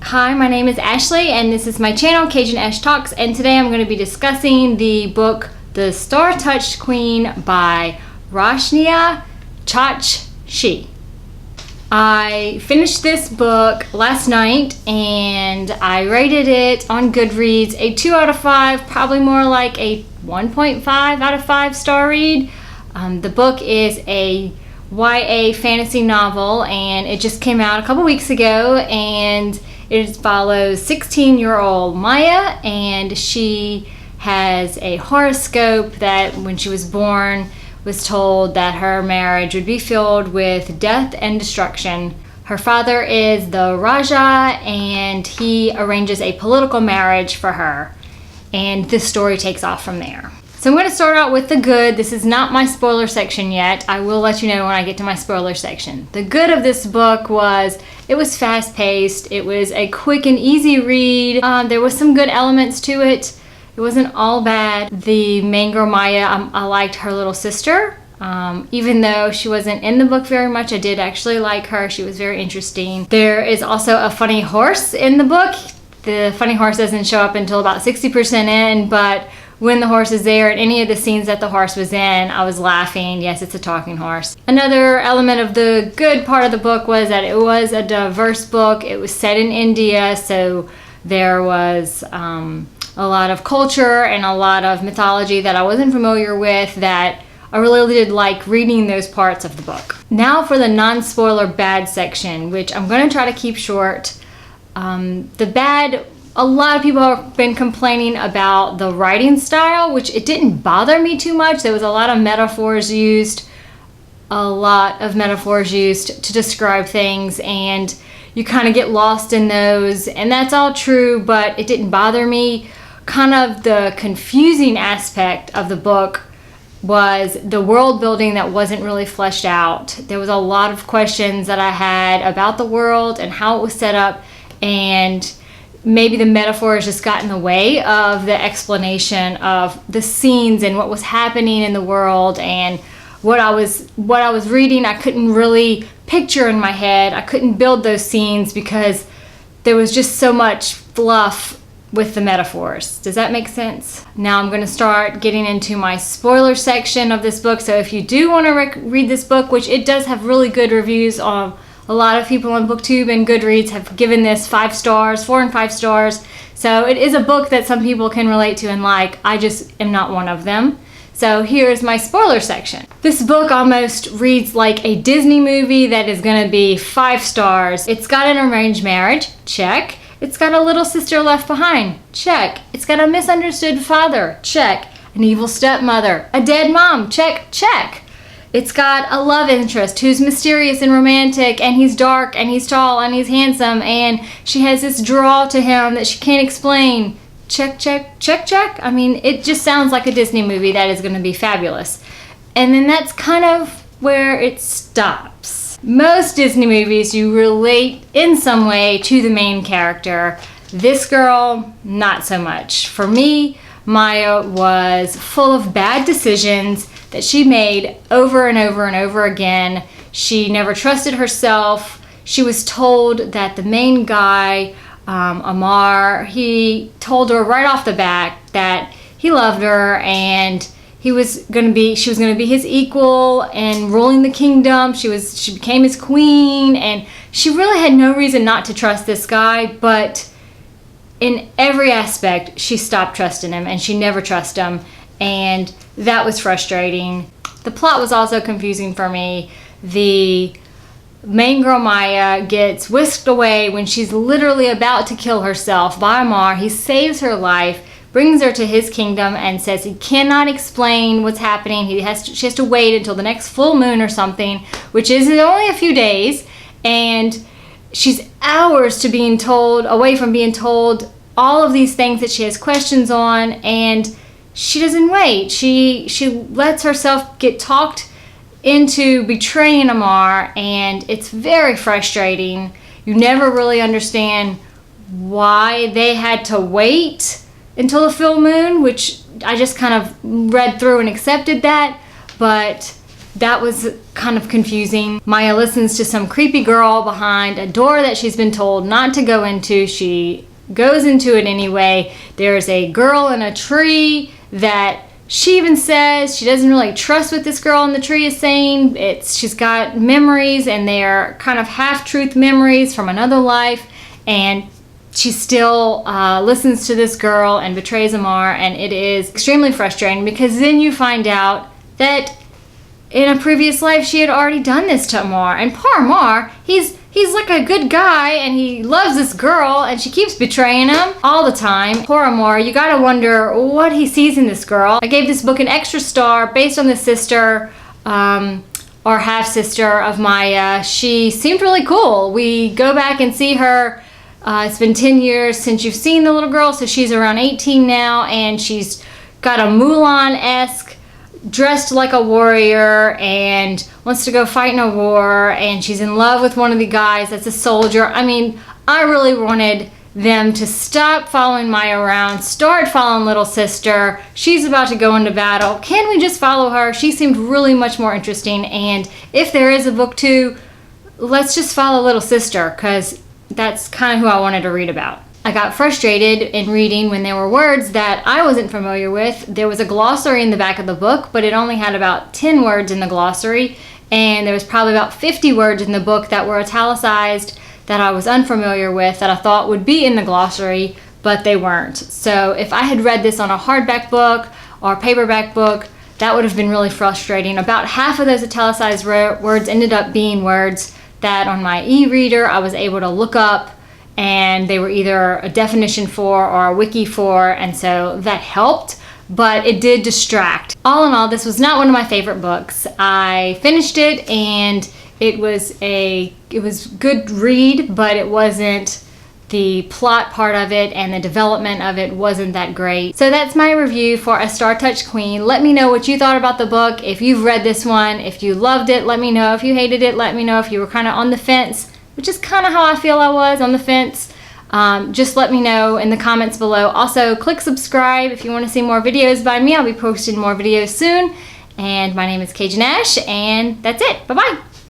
Hi, my name is Ashley and this is my channel, CajunAsh Talks, and today I'm going to be discussing the book The Star-Touched Queen by Roshani Chokshi. I finished this book last night and I rated it on Goodreads a 2 out of 5, probably more like a 1.5 out of 5 star read. The book is a YA fantasy novel and it just came out a couple weeks ago, and it follows 16-year-old Maya, and she has a horoscope that when she was born was told that her marriage would be filled with death and destruction. Her father is the Raja and he arranges a political marriage for her, and this story takes off from there. So I'm going to start out with the good. This is not my spoiler section yet. I will let you know when I get to my spoiler section. The good of this book was it was fast-paced. It was a quick and easy read. There was some good elements to it. It wasn't all bad. The main girl, Maya, I liked her little sister. Even though she wasn't in the book very much, I did actually like her. She was very interesting. There is also a funny horse in the book. The funny horse doesn't show up until about 60% in, but when the horse is there in any of the scenes that the horse was in, I was laughing. Yes, it's a talking horse. Another element of the good part of the book was that it was a diverse book. It was set in India, so there was a lot of culture and a lot of mythology that I wasn't familiar with, that I really did like reading those parts of the book. Now for the non-spoiler bad section, which I'm going to try to keep short. The bad, a lot of people have been complaining about the writing style, which it didn't bother me too much. There was a lot of metaphors used to describe things, and you kind of get lost in those, and that's all true, but it didn't bother me. Kind of the confusing aspect of the book was the world building that wasn't really fleshed out. There was a lot of questions that I had about the world and how it was set up, and maybe the metaphors just got in the way of the explanation of the scenes and what was happening in the world, and what I was reading I couldn't really picture in my head. I couldn't build those scenes because there was just so much fluff with the metaphors. Does that make sense? Now I'm going to start getting into my spoiler section of this book. So if you do want to read this book, which it does have really good reviews on, a lot of people on BookTube and Goodreads have given this 5 stars, 4 and 5 stars. So it is a book that some people can relate to and like. I just am not one of them. So here's my spoiler section. This book almost reads like a Disney movie that is going to be 5 stars. It's got an arranged marriage, check. It's got a little sister left behind, check. It's got a misunderstood father, check. An evil stepmother, a dead mom, check, check. It's got a love interest who's mysterious and romantic, and he's dark and he's tall and he's handsome, and she has this draw to him that she can't explain. Check, check, check, check. I mean, it just sounds like a Disney movie that is going to be fabulous. And then that's kind of where it stops. Most Disney movies, you relate in some way to the main character. This girl, not so much. For me, Maya was full of bad decisions that she made over and over and over again. She never trusted herself. She was told that the main guy, Amar, he told her right off the bat that he loved her and she was going to be his equal and ruling the kingdom. She became his queen, and she really had no reason not to trust this guy, but in every aspect she stopped trusting him and she never trusted him, and that was frustrating. The plot was also confusing for me. The main girl, Maya, gets whisked away when she's literally about to kill herself by Amar. He saves her life, brings her to his kingdom, and says he cannot explain what's happening. She has to wait until the next full moon or something, which is only a few days, and she's hours away from being told all of these things that she has questions on, and she doesn't wait. She lets herself get talked into betraying Amar, and it's very frustrating. You never really understand why they had to wait until the full moon, which I just kind of read through and accepted that, but that was kind of confusing. Maya listens to some creepy girl behind a door that she's been told not to go into. She goes into it anyway. There's a girl in a tree that she even says she doesn't really trust what this girl in the tree is saying. She's got memories, and they're kind of half-truth memories from another life, and she still listens to this girl and betrays Amar, and it is extremely frustrating because then you find out that in a previous life she had already done this to Amar. And poor Amar, he's like a good guy and he loves this girl, and she keeps betraying him all the time. Poor Amar, you gotta wonder what he sees in this girl. I gave this book an extra star based on the sister or half-sister of Maya. She seemed really cool. We go back and see her. It's been 10 years since you've seen the little girl, so she's around 18 now, and she's got a Mulan-esque, dressed like a warrior, and wants to go fight in a war, and she's in love with one of the guys that's a soldier. I mean, I really wanted them to stop following Maya around, start following little sister. She's about to go into battle. Can we just follow her? She seemed really much more interesting, and if there is a book 2, let's just follow little sister, because that's kind of who I wanted to read about. I got frustrated in reading when there were words that I wasn't familiar with. There was a glossary in the back of the book, but it only had about 10 words in the glossary, and there was probably about 50 words in the book that were italicized that I was unfamiliar with, that I thought would be in the glossary, but they weren't. So if I had read this on a hardback book or paperback book, that would have been really frustrating. About half of those italicized words ended up being words that on my e-reader I was able to look up, and they were either a definition for or a wiki for, and so that helped, but it did distract. All in all, this was not one of my favorite books. I finished it, and it was good read, but it wasn't, the plot part of it and the development of it wasn't that great. So that's my review for A Star-Touched Queen. Let me know what you thought about the book. If you've read this one, if you loved it, let me know. If you hated it, let me know. If you were kind of on the fence, which is kind of how I feel I was, on the fence, just let me know in the comments below. Also, click subscribe if you want to see more videos by me. I'll be posting more videos soon. And my name is CajunAsh, and that's it. Bye-bye.